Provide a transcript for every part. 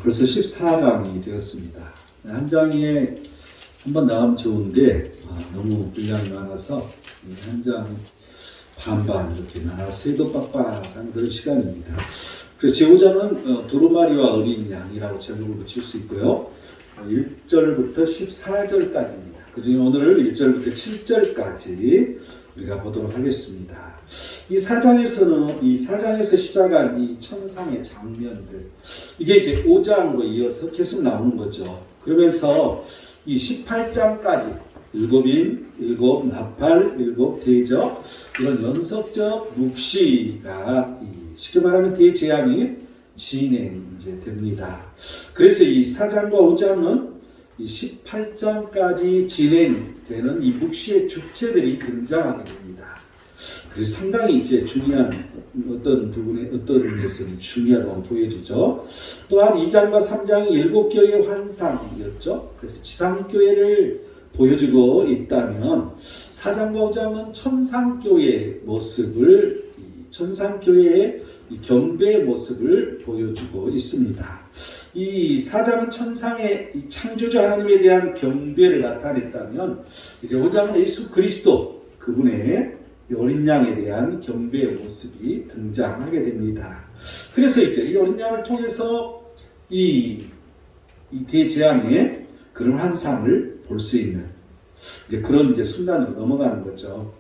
벌써 14강이 되었습니다. 한 장에 한 번 나오면 좋은데 너무 분량이 많아서 한 장 반반 이렇게 나눠서 해도 빡빡한 그런 시간입니다. 그래서 제5장은 두루마리와 어린 양이라고 제목을 붙일 수 있고요. 1절부터 14절까지입니다. 그 중에 오늘은 1절부터 7절까지 우리가 보도록 하겠습니다. 이 사장에서 시작한 이 천상의 장면들, 이게 이제 5장으로 이어서 계속 나오는 거죠. 그러면서 이 18장까지 일곱인, 일곱 나팔, 일곱 대적, 이런 연속적 묵시가 쉽게 말하면 대재앙이 진행됩니다. 그래서 이 4장과 5장은 이 18장까지 진행되는 이 묵시의 주체들이 등장하게 됩니다. 그래서 상당히 이제 중요한 어떤 것은 중요하다고 보여지죠. 또한 2장과 3장이 7교회의 환상이었죠. 그래서 지상교회를 보여주고 있다면 4장과 5장은 천상교회의 모습을, 천상교회의 경배의 모습을 보여주고 있습니다. 이 4장은 천상의 창조주 하나님에 대한 경배를 나타냈다면 이제 5장은 예수 그리스도 그분의 어린 양에 대한 경배의 모습이 등장하게 됩니다. 그래서 이제 이 어린 양을 통해서 이 대재앙의 그런 환상을 볼 수 있는 그런 순간으로 넘어가는 거죠.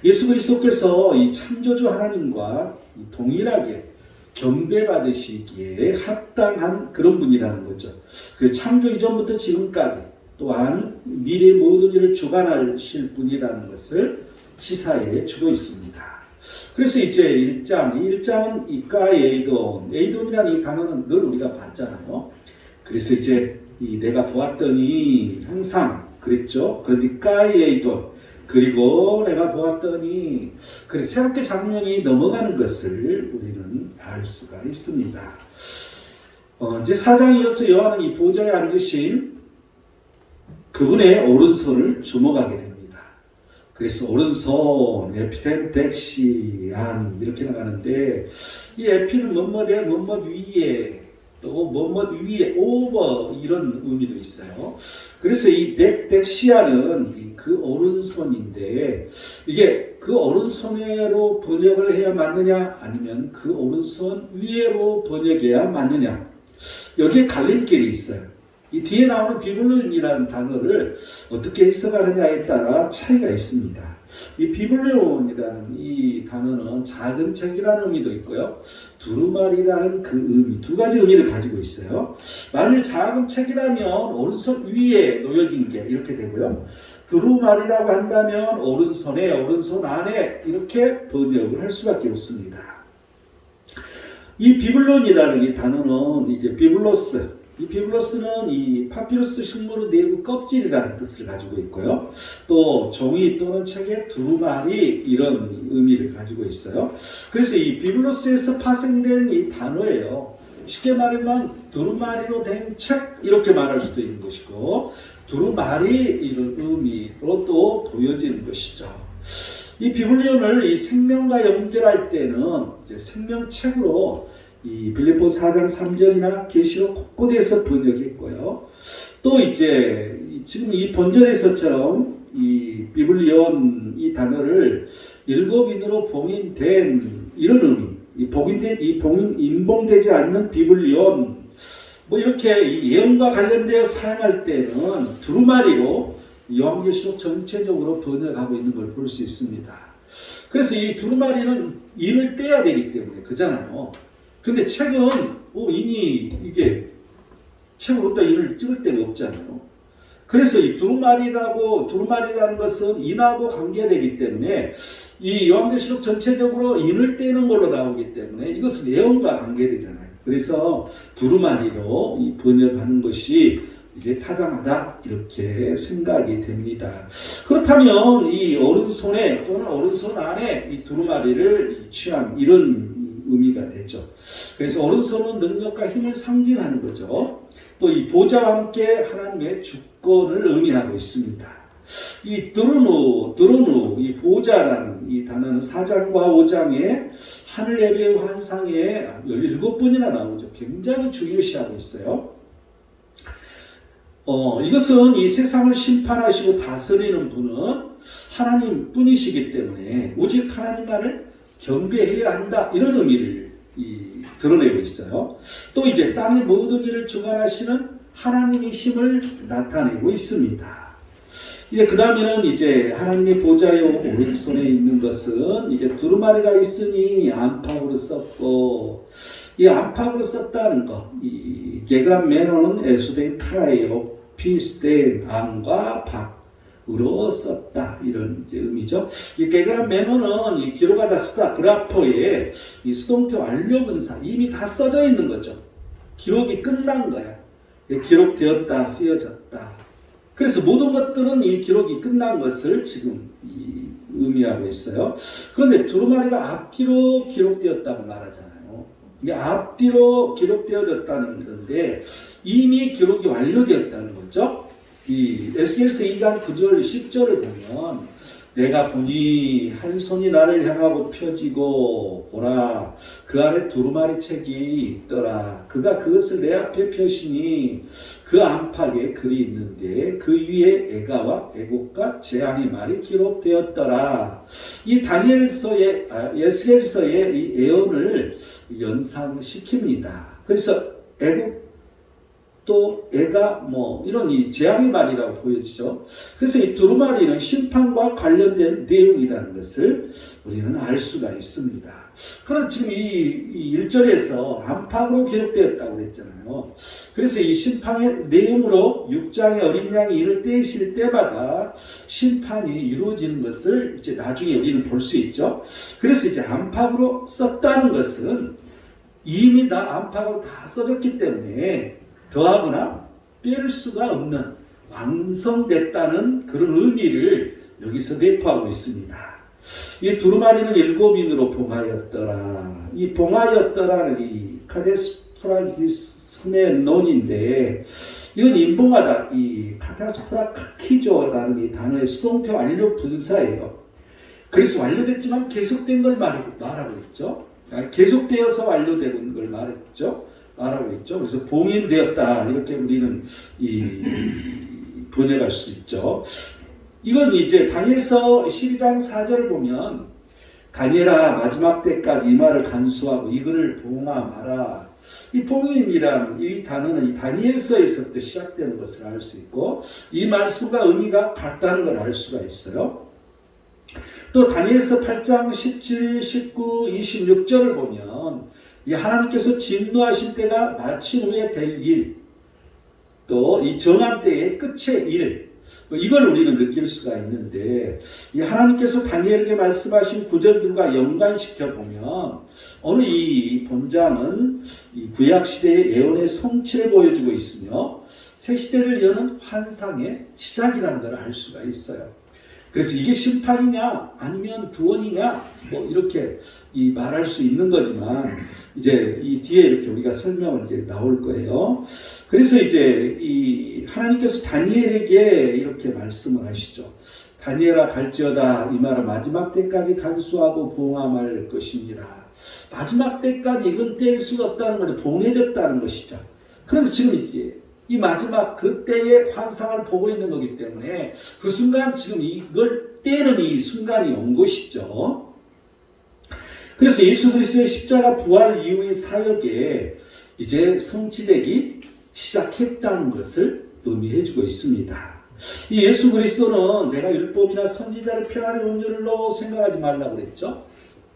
예수 그리스도께서 이 창조주 하나님과 동일하게 경배받으시기에 합당한 그런 분이라는 거죠. 그래서 창조 이전부터 지금까지 또한 미래의 모든 일을 주관하실 분이라는 것을 시사해 주고 있습니다. 그래서 이제 1장은 이 에이돈이라는 이 단어는 늘 우리가 봤잖아요. 그래서 이제 내가 보았더니 항상 그랬죠. 그런데 에이돈, 그리고 내가 보았더니 새롭게 장면이 넘어가는 것을 우리는 알 수가 있습니다. 이제 4장에 이어서 요한은 이 보좌에 앉으신 그분의 오른손을 주목하게 됩니다. 그래서 오른손, 에피텐텍시안 이렇게 나가는데 이 에피는 뭐뭇 위에 또 뭐뭇 위에 오버 이런 의미도 있어요. 그래서 이 덱시아는 그 오른손인데 이게 그 오른손으로 번역을 해야 맞느냐 아니면 그 오른손 위에로 번역해야 맞느냐, 여기에 갈림길이 있어요. 이 뒤에 나오는 비블론이라는 단어를 어떻게 해석하느냐에 따라 차이가 있습니다. 이 비블론이라는 이 단어는 작은 책이라는 의미도 있고요. 두루마리라는 그 의미, 두 가지 의미를 가지고 있어요. 만일 작은 책이라면 오른손 위에 놓여진 게 이렇게 되고요. 두루마리라고 한다면 오른손에, 오른손 안에 이렇게 번역을 할 수밖에 없습니다. 이 비블론이라는 이 단어는 이제 비블로스, 이 비블로스는 이 파피루스 식물의 내부 껍질이라는 뜻을 가지고 있고요. 또 종이 또는 책의 두루마리 이런 의미를 가지고 있어요. 그래서 이 비블로스에서 파생된 이 단어예요. 쉽게 말하면 두루마리로 된 책 이렇게 말할 수도 있는 것이고 두루마리 이런 의미로 또 보여지는 것이죠. 이 비블리온을 이 생명과 연결할 때는 이제 생명책으로 이 빌립보 4장 3절이나 계시록 곳곳에서 번역했고요. 또 이제 지금 이 본절에서처럼 이 비블리온 이 단어를 일곱인으로 봉인된 이런 의미, 인봉되지 않는 비블리온, 이렇게 예언과 관련되어 사용할 때는 두루마리로 요한계시록 전체적으로 번역하고 있는 걸 볼 수 있습니다. 그래서 이 두루마리는 인을 떼야 되기 때문에 그잖아요. 근데 책은 이게 책을 어디다 인을 찍을 데가 없잖아요. 그래서 이 두루마리라는 것은 인하고 관계되기 때문에 이 요한계시록 전체적으로 인을 떼는 걸로 나오기 때문에 이것은 예언과 관계되잖아요. 그래서 두루마리로 번역하는 것이 이제 타당하다 이렇게 생각이 됩니다. 그렇다면 이 오른손에 또는 오른손 안에 이 두루마리를 취한 이런 의미가 되죠. 그래서 오른손은 능력과 힘을 상징하는 거죠. 또 이 보좌와 함께 하나님의 주권을 의미하고 있습니다. 이 드로누, 이 보좌라는 이 단어는 4장과 5장에 하늘 예배의 환상에 17번이나 나오죠. 굉장히 중요시하고 있어요. 이것은 이 세상을 심판하시고 다스리는 분은 하나님 뿐이시기 때문에 오직 하나님만을 경배해야 한다. 이런 의미를 드러내고 있어요. 또 이제 땅의 모든 일을 주관하시는 하나님의 힘을 나타내고 있습니다. 이제 그 다음에는 이제 하나님의 보좌의 오른손에 있는 것은 이제 두루마리가 있으니 안팎으로 썼고, 이 안팎으로 썼다는 것, 이 게그람 매너는 에수된 카라예요. 피스된 안과 박으로 썼다. 이런 이제 의미죠. 이 게그람 매너는 이 기록하다 쓰다 그라퍼에 이 수동태 완료 분사 이미 다 써져 있는 거죠. 기록이 끝난 거야. 기록되었다, 쓰여졌다. 그래서 모든 것들은 이 기록이 끝난 것을 지금 의미하고 있어요. 그런데 두루마리가 앞뒤로 기록되었다고 말하잖아요. 이게 앞뒤로 기록되어졌다는 건데 이미 기록이 완료되었다는 거죠. 이 에스겔서 2장 9절 10절을 보면 내가 보니 한 손이 나를 향하고 펴지고 보라 그 아래 두루마리 책이 있더라. 그가 그것을 내 앞에 펴시니 그 안팎에 글이 있는데 그 위에 애가와 애곡과 재앙의 말이 기록되었더라. 이 다니엘서의 에스겔서의 이 예언을 연상시킵니다. 그래서 애곡 또 애가 이런 이 재앙의 말이라고 보여지죠. 그래서 이 두루마리는 심판과 관련된 내용이라는 것을 우리는 알 수가 있습니다. 그러나 지금 이 1절에서 안팎으로 기록되었다고 했잖아요. 그래서 이 심판의 내용으로 6장의 어린 양이 이를 떼실 때마다 심판이 이루어지는 것을 이제 나중에 우리는 볼 수 있죠. 그래서 이제 안팎으로 썼다는 것은 이미 다 안팎으로 다 써졌기 때문에 더하거나 뺄 수가 없는 완성됐다는 그런 의미를 여기서 내포하고 있습니다. 이 두루마리는 7인으로 봉하였더라. 이 봉하였더라는 이 카데스프라기스의 논인데 이건 인봉하다. 이 카타스프라키조라는 이 단어의 수동태 완료 분사예요. 그래서 완료됐지만 계속된 걸 말하고 있죠. 계속되어서 완료된 걸 말하고 있죠. 그래서 봉인되었다 이렇게 우리는 번역할 수 있죠. 이건 이제 다니엘서 12장 4절을 보면 다니엘아 마지막 때까지 이 말을 간수하고 이 글을 봉함하라. 이 봉임이라는 이 단어는 이 다니엘서에서부터 시작되는 것을 알 수 있고 이 말씀과 의미가 같다는 걸 알 수가 있어요. 또 다니엘서 8장 17, 19, 26절을 보면 이 하나님께서 진노하실 때가 마친 후에 될 일, 또 이 정한 때의 끝의 일, 이걸 우리는 느낄 수가 있는데 이 하나님께서 다니엘에게 말씀하신 구절들과 연관시켜 보면 오늘 이 본장은 이 구약 시대의 예언의 성취를 보여주고 있으며 새 시대를 여는 환상의 시작이라는 걸 알 수가 있어요. 그래서 이게 심판이냐 아니면 구원이냐 이렇게 말할 수 있는 거지만 이제 이 뒤에 이렇게 우리가 설명을 이제 나올 거예요. 그래서 이제 이 하나님께서 다니엘에게 이렇게 말씀을 하시죠. 다니엘아 갈지어다 이 말은 마지막 때까지 간수하고 봉함할 것이니라. 마지막 때까지 이건 뗄 수가 없다는 것은 봉해졌다는 것이죠. 그래서 지금 이제 이 마지막 그때의 환상을 보고 있는 거기 때문에 그 순간 지금 이걸 떼는 이 순간이 온 것이죠. 그래서 예수 그리스도의 십자가 부활 이후의 사역에 이제 성취되기 시작했다는 것을 의미해주고 있습니다. 이 예수 그리스도는 내가 율법이나 선지자를 폐하려 온 줄로 생각하지 말라고 그랬죠.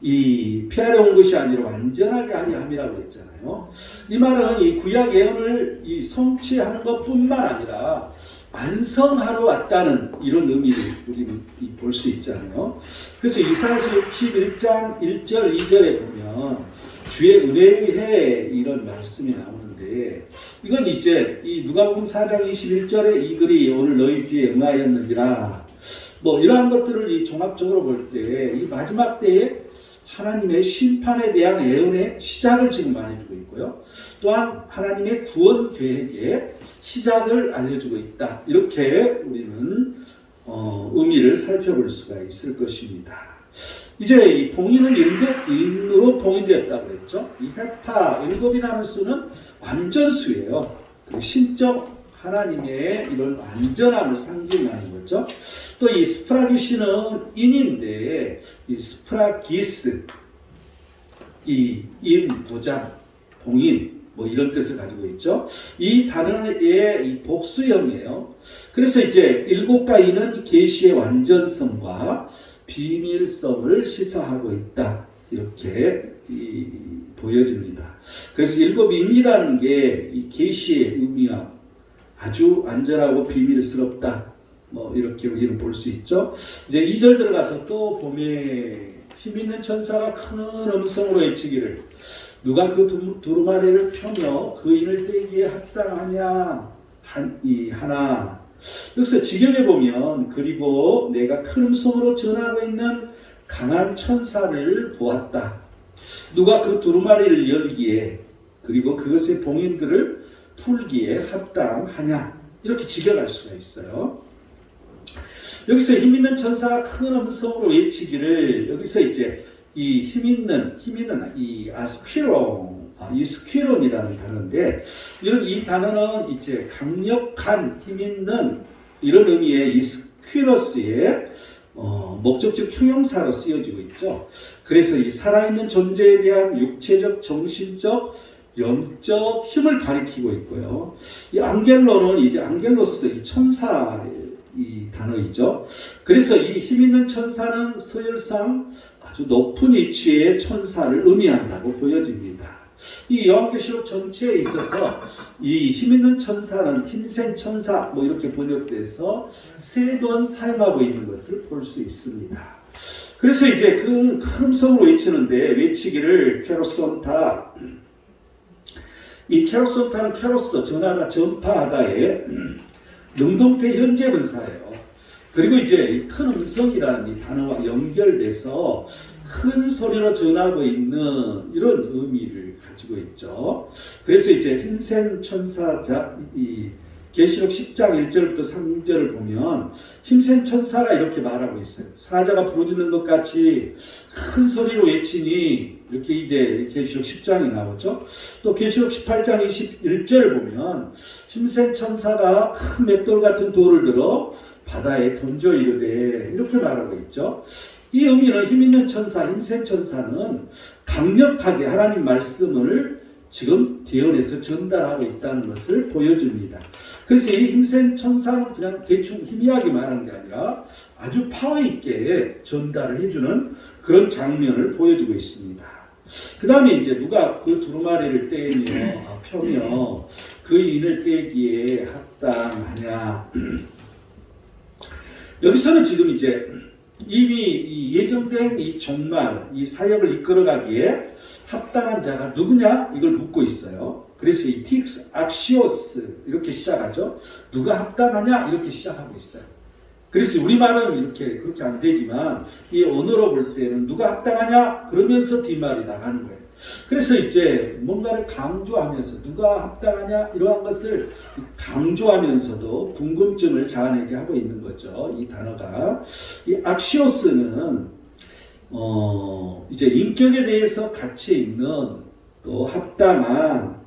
이 폐하려 온 것이 아니라 완전하게 하려 함이라고 그랬잖아요. 이 말은 이 구약 예언을 이 성취하는 것뿐만 아니라 완성하러 왔다는 이런 의미를 우리는 볼 수 있잖아요. 그래서 이사야서 61장 1절 2절에 보면 주의 은혜의 해 이런 말씀이 나오는데 이건 이제 이 누가복음 4장 21절에 이 글이 오늘 너희 귀에 응하였느니라. 이러한 것들을 이 종합적으로 볼 때 이 마지막 때에 하나님의 심판에 대한 예언의 시작을 지금 말해주고 있고요. 또한 하나님의 구원 계획의 시작을 알려주고 있다. 이렇게 우리는 의미를 살펴볼 수가 있을 것입니다. 이제 이 봉인을 인으로 봉인되었다고 그랬죠. 이 헤타, 일곱이라는 수는 완전수예요. 그 신적 하나님의 이런 완전함을 상징하는 거죠. 또 이 스프라기시는 인인데, 이 스프라기스, 이 인, 보장, 봉인, 뭐 이런 뜻을 가지고 있죠. 이 단어의 이 복수형이에요. 그래서 이제 일곱과 인은 계시의 완전성과 비밀성을 시사하고 있다. 이렇게 보여집니다. 그래서 일곱인이라는 게 이 계시의 의미와 아주 안전하고 비밀스럽다. 뭐 이렇게 우리는 볼 수 있죠. 이제 2절 들어가서 또 보면 힘있는 천사가 큰 음성으로 외치기를 누가 그 두루마리를 펴며 그 인을 떼기에 합당하냐 하나. 여기서 직역에 보면 그리고 내가 큰 음성으로 전하고 있는 강한 천사를 보았다. 누가 그 두루마리를 열기에 그리고 그것의 봉인들을 풀기에 합당하냐. 이렇게 직역할 수가 있어요. 여기서 힘있는 천사가 큰 음성으로 외치기를 여기서 이제 이 힘있는 이 이스퀴론이라는 단어인데 이 단어는 이제 강력한 힘있는 이런 의미의 이스퀴로스의 목적적 형용사로 쓰여지고 있죠. 그래서 이 살아있는 존재에 대한 육체적, 정신적, 영적 힘을 가리키고 있고요. 이 앙겔로는 이제 앙겔로스, 이 천사 이 단어이죠. 그래서 이 힘있는 천사는 서열상 아주 높은 위치의 천사를 의미한다고 보여집니다. 이 요한계시록 전체에 있어서 이 힘있는 천사는 힘센 천사 뭐 이렇게 번역돼서 세 번 사용하고 있는 것을 볼 수 있습니다. 그래서 이제 그 큰 음성으로 외치는데 외치기를 캐로손타, 이 캐로손타는 캐로스 전하다 전파하다의 능동태 현재 분사예요. 그리고 이제 큰 음성이라는 이 단어와 연결돼서 큰 소리로 전하고 있는 이런 의미를 가지고 있죠. 그래서 이제 힘센 천사자, 이 계시록 10장 1절부터 3절을 보면 힘센 천사가 이렇게 말하고 있어요. 사자가 부르짖는 것 같이 큰 소리로 외치니 이렇게 이제 계시록 10장이 나오죠. 또 계시록 18장 21절 보면 힘센 천사가 큰 맷돌 같은 돌을 들어 바다에 던져 이르되 이렇게 말하고 있죠. 이 의미는 힘있는 천사, 힘센 천사는 강력하게 하나님 말씀을 지금 대언해서 전달하고 있다는 것을 보여줍니다. 그래서 이 힘센 천사는 그냥 대충 희미하게 말하는 게 아니라 아주 파워 있게 전달을 해주는 그런 장면을 보여주고 있습니다. 그 다음에 이제 누가 그 두루마리를 펴며 그 인을 떼기에 합당하냐. 여기서는 지금 이제 이미 예정된 이 종말, 이 사역을 이끌어가기에 합당한 자가 누구냐? 이걸 묻고 있어요. 그래서 이 틱스 악시오스 이렇게 시작하죠. 누가 합당하냐? 이렇게 시작하고 있어요. 그래서 우리말은 이렇게 그렇게 안 되지만 이 언어로 볼 때는 누가 합당하냐? 그러면서 뒷말이 나가는 거예요. 그래서 이제 뭔가를 강조하면서 누가 합당하냐? 이러한 것을 강조하면서도 궁금증을 자아내게 하고 있는 거죠. 이 단어가. 이 악시오스는 이제 인격에 대해서 가치 있는 또 합당한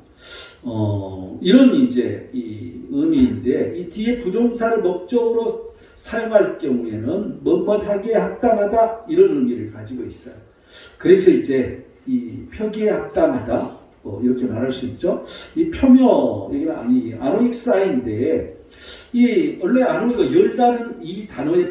이런 이제 이 의미인데 이 뒤에 부정사를 목적으로 사용할 경우에는 뭐뭐하게 합당하다 이런 의미를 가지고 있어요. 그래서 이제 이 표기에 합당하다 이렇게 말할 수 있죠. 이 표묘 여기는 이 아노익사인데 이 원래 아노이가 열다는 이 단어의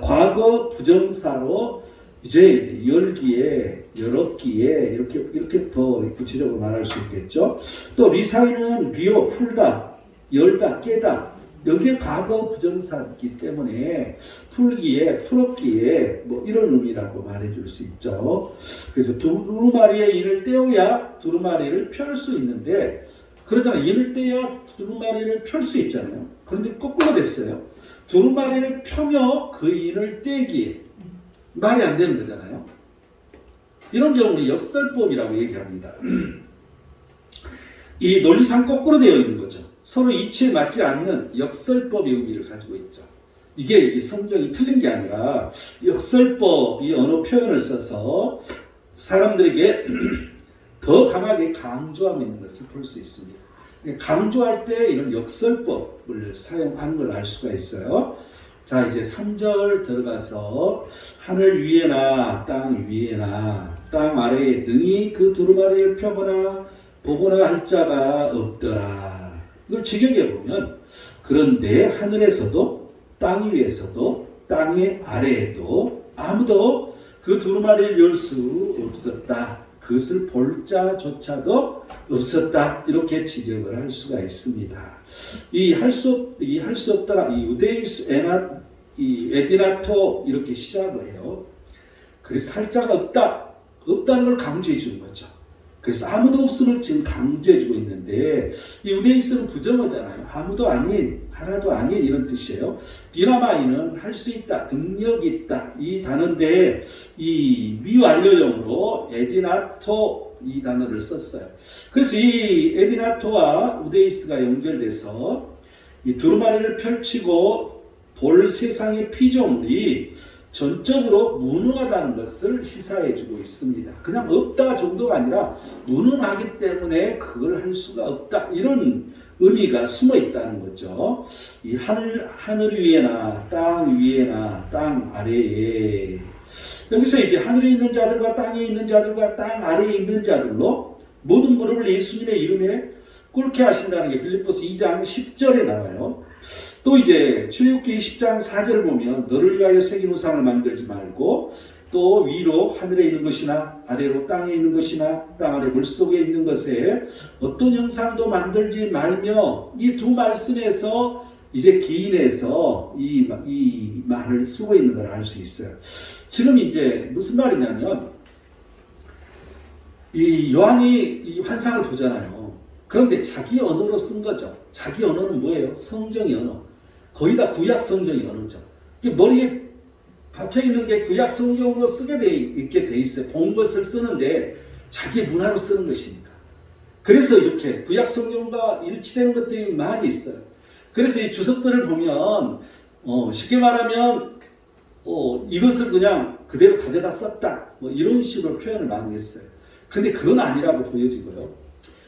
과거 부정사로 이제 열기에 열었기에 이렇게 더 구체적으로 말할 수 있겠죠. 또 리사이는 리오 풀다 열다 깨다 여기에 과거 부정사이기 때문에 풀었기에 뭐 이런 의미라고 말해줄 수 있죠. 그래서 두루마리의 인을 떼어야 두루마리를 펼 수 있는데 그러잖아요. 인을 떼야 두루마리를 펼 수 있잖아요. 그런데 거꾸로 됐어요. 두루마리를 펴며 그 인을 떼기 말이 안 되는 거잖아요. 이런 경우는 역설법이라고 얘기합니다. 이 논리상 거꾸로 되어 있는 거죠. 서로 이치에 맞지 않는 역설법의 의미를 가지고 있죠. 이게 이 성경이 틀린 게 아니라 역설법, 이 언어 표현을 써서 사람들에게 더 강하게 강조하고 있는 것을 볼 수 있습니다. 강조할 때 이런 역설법을 사용하는 걸 알 수가 있어요. 자, 이제 3절 들어가서 하늘 위에나 땅 위에나 땅 아래에 능히 그 두루마리를 펴거나 보거나 할 자가 없더라. 이걸 직역해 보면 그런데 하늘에서도 땅 위에서도 땅의 아래에도 아무도 그 두루마리를 열 수 없었다. 그것을 볼 자조차도 없었다. 이렇게 직역을 할 수가 있습니다. 이 할 수 없더라. 이 우데이스 에디나토 이렇게 시작을 해요. 그래서 할 자가 없다는 걸 강조해 주는 거죠. 그래서 아무도 없음을 지금 강조해 주고 있는데 이 우데이스는 부정어잖아요. 아무도 아닌, 하나도 아닌 이런 뜻이에요. 디나마이는 할 수 있다, 능력이 있다 이 단어인데 이 미완료형으로 에디나토 이 단어를 썼어요. 그래서 이 에디나토와 우데이스가 연결돼서 이 두루마리를 펼치고 볼 세상의 피조물이 전적으로 무능하다는 것을 시사해주고 있습니다. 그냥 없다 정도가 아니라 무능하기 때문에 그걸 할 수가 없다 이런 의미가 숨어 있다는 거죠. 이 하늘 위에나 땅 아래에 여기서 이제 하늘에 있는 자들과 땅에 있는 자들과 땅 아래에 있는 자들로 모든 무릎을 예수님의 이름에 꿇게 하신다는 게 빌립보서 2장 10절에 나와요. 또 이제 출애굽기 20장 4절을 보면 너를 위하여 새긴 우상을 만들지 말고 또 위로 하늘에 있는 것이나 아래로 땅에 있는 것이나 땅 아래 물속에 있는 것에 어떤 형상도 만들지 말며 이 두 말씀에서 이제 기인해서 이 말을 쓰고 있는 걸 알 수 있어요. 지금 이제 무슨 말이냐면 이 요한이 이 환상을 보잖아요. 그런데 자기 언어로 쓴 거죠. 자기 언어는 뭐예요? 성경의 언어. 거의 다 구약 성경의 언어죠. 머리에 박혀있는 게 구약 성경으로 있게 돼 있어요. 본 것을 쓰는데 자기 문화로 쓰는 것이니까. 그래서 이렇게 구약 성경과 일치되는 것들이 많이 있어요. 그래서 이 주석들을 보면 쉽게 말하면 이것을 그냥 그대로 가져다 썼다. 뭐 이런 식으로 표현을 많이 했어요. 근데 그건 아니라고 보여지고요.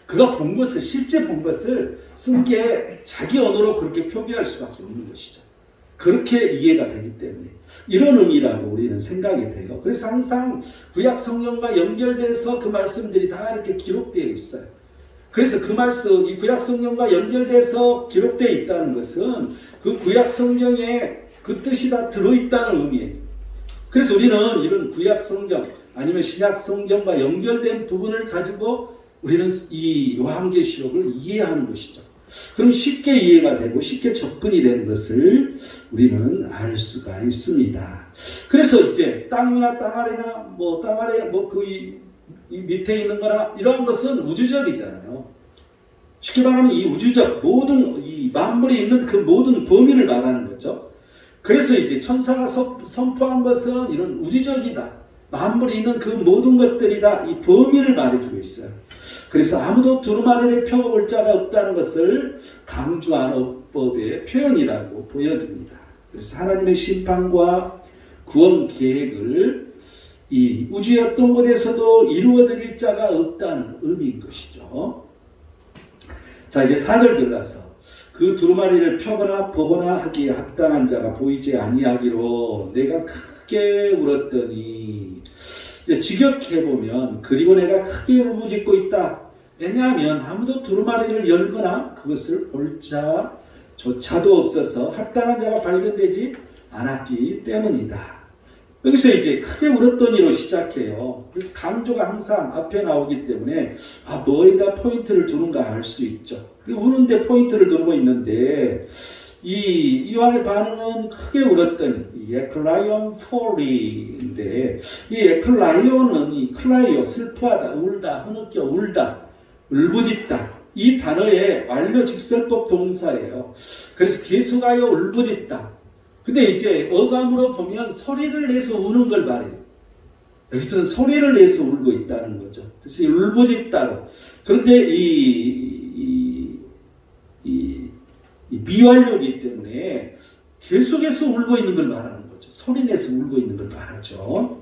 그가 본 것을, 실제 본 것을 쓴 게 자기 언어로 그렇게 표기할 수밖에 없는 것이죠. 그렇게 이해가 되기 때문에. 이런 의미라고 우리는 생각이 돼요. 그래서 항상 구약 성경과 연결돼서 그 말씀들이 다 이렇게 기록되어 있어요. 그래서 그 말씀, 이 구약 성경과 연결돼서 기록되어 있다는 것은 그 구약 성경에 그 뜻이 다 들어있다는 의미예요. 그래서 우리는 이런 구약 성경 아니면 신약 성경과 연결된 부분을 가지고 우리는 이 요한계시록을 이해하는 것이죠. 그럼 쉽게 이해가 되고 쉽게 접근이 되는 것을 우리는 알 수가 있습니다. 그래서 이제 땅이나 땅 아래나 땅 아래 이 밑에 있는 거나 이러한 것은 우주적이잖아요. 쉽게 말하면 이 우주적 모든 이 만물이 있는 그 모든 범위를 말하는 거죠. 그래서 이제 천사가 선포한 것은 이런 우주적이다. 만물이 있는 그 모든 것들이 다 이 범위를 말해주고 있어요. 그래서 아무도 두루마리를 펴볼 자가 없다는 것을 강조한 어법의 표현이라고 보여집니다. 그래서 하나님의 심판과 구원 계획을 이 우주의 어떤 곳에서도 이루어드릴 자가 없다는 의미인 것이죠. 자, 이제 4절 들어가서 그 두루마리를 펴거나 보거나 하기에 합당한 자가 보이지 아니하기로 내가 크게 울었더니 이제 직역해보면 그리고 내가 크게 울부짖고 있다. 왜냐하면 아무도 두루마리를 열거나 그것을 볼 자조차도 없어서 합당한 자가 발견되지 않았기 때문이다. 여기서 이제 크게 울었더니로 시작해요. 그래서 강조가 항상 앞에 나오기 때문에 뭐에다 포인트를 두는가 알 수 있죠. 우는데 포인트를 두고 있는데 이 요한의 반응은 크게 울었더니 에클라이온 포리인데 이 에클라이온은 이 클라이오 슬퍼하다, 울다, 흐느껴 울다, 울부짖다 이 단어의 완료 직설법 동사예요. 그래서 계속하여 울부짖다. 근데 이제 어감으로 보면 소리를 내서 우는 걸 말해요. 여기서는 소리를 내서 울고 있다는 거죠. 그래서 울부짖다로. 그런데 이 미완료이기 때문에 계속해서 울고 있는 걸 말하는 거죠. 소리내서 울고 있는 걸 말하죠.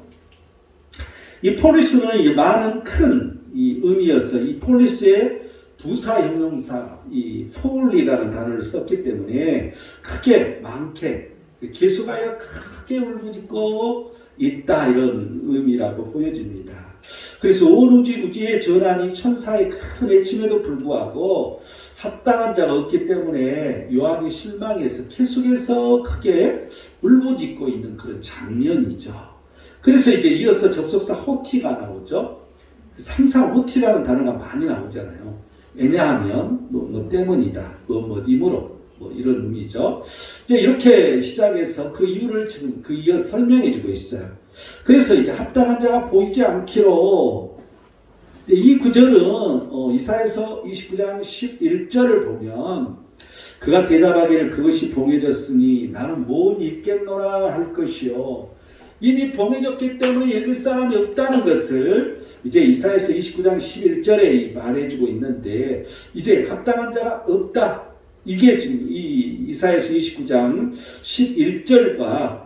이 폴리스는 이제 많은 큰 이 의미였어. 이 폴리스의 부사 형용사 이 폴이라는 단어를 썼기 때문에 크게 많게 계속하여 크게 울부짖고 있다 이런 의미라고 보여집니다. 그래서 온 우주의 전환이 천사의 큰 애침에도 불구하고 합당한 자가 없기 때문에 요한이 실망해서 계속해서 크게 울부짖고 있는 그런 장면이죠. 그래서 이제 이어서 접속사 호티가 나오죠. 항상 호티라는 단어가 많이 나오잖아요. 왜냐하면 뭐 때문이다, 뭐임으로 이런 의미죠. 이제 이렇게 시작해서 그 이유를 지금 그 이어 설명해주고 있어요. 그래서 이제 합당한 자가 보이지 않기로 이 구절은 이사야서 29장 11절을 보면 그가 대답하기를 그것이 봉해졌으니 나는 못 읽겠노라 할 것이요. 이미 봉해졌기 때문에 읽을 사람이 없다는 것을 이제 이사야서 29장 11절에 말해주고 있는데 이제 합당한 자가 없다. 이게 지금 이 이사야서 29장 11절과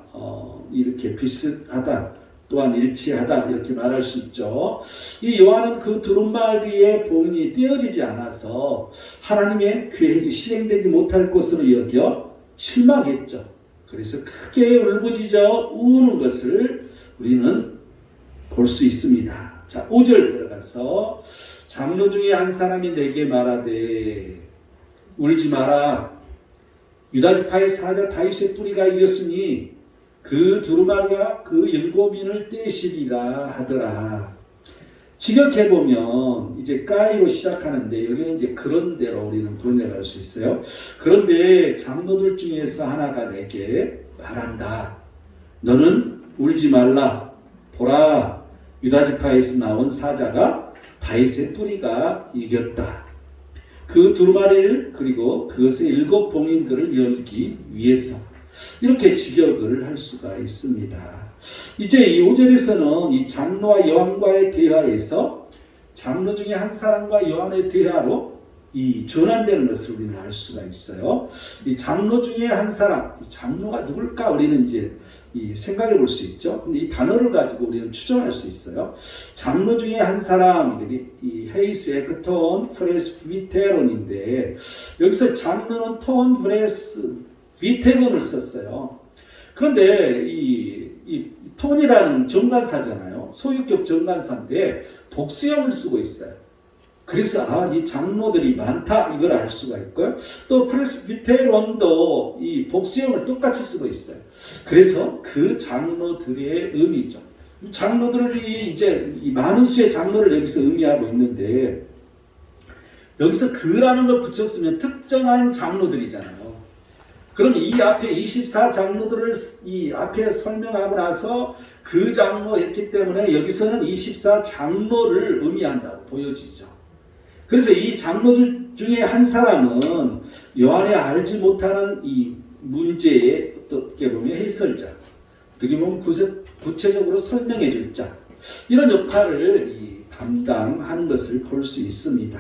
이렇게 비슷하다. 또한 일치하다. 이렇게 말할 수 있죠. 이 요한은 그 두루마리의 봉인이 떼어지지 않아서 하나님의 계획이 실행되지 못할 것으로 여겨 실망했죠. 그래서 크게 울부짖어 우는 것을 우리는 볼 수 있습니다. 자, 5절 들어가서 장로 중에 한 사람이 내게 말하되 울지 마라. 유다지파의 사자 다윗의 뿌리가 이었으니 그 두루마리가 그 일곱인을 떼시리라 하더라. 직역해보면 이제 까이로 시작하는데 여기는 이제 그런대로 우리는 번역할 수 있어요. 그런데 장로들 중에서 하나가 내게 말한다. 너는 울지 말라. 보라, 유다지파에서 나온 사자가 다윗의 뿌리가 이겼다. 그 두루마리를 그리고 그것의 일곱 봉인들을 열기 위해서 이렇게 직역을 할 수가 있습니다. 이제 이 5절에서는 이 장로와 요한과의 대화에서 장로 중에 한 사람과 요한의 대화로 이 전환되는 것을 우리는 알 수가 있어요. 이 장로 중에 한 사람, 이 장로가 누굴까 우리는 이제 생각해 볼 수 있죠. 근데 이 단어를 가지고 우리는 추정할 수 있어요. 장로 중에 한 사람이 이 헤이스 에크톤 프레스 비테론인데 여기서 장로는 톤 프레스 비테론을 썼어요. 그런데 이 톤이라는 정관사잖아요. 소유격 정관사인데 복수형을 쓰고 있어요. 그래서 이 장로들이 많다 이걸 알 수가 있고요. 또 프레스비테론도 이 복수형을 똑같이 쓰고 있어요. 그래서 그 장로들의 의미죠. 장로들이 이제 이 많은 수의 장로를 여기서 의미하고 있는데 여기서 그라는 걸 붙였으면 특정한 장로들이잖아요. 그럼 이 앞에 24장로들을 이 앞에 설명하고 나서 그 장로 했기 때문에 여기서는 24장로를 의미한다고 보여지죠. 그래서 이 장로들 중에 한 사람은 요한이 알지 못하는 이 문제의 어떻게 보면 해설자, 어떻게 보면 구체적으로 설명해 줄 자, 이런 역할을 담당하는 것을 볼 수 있습니다.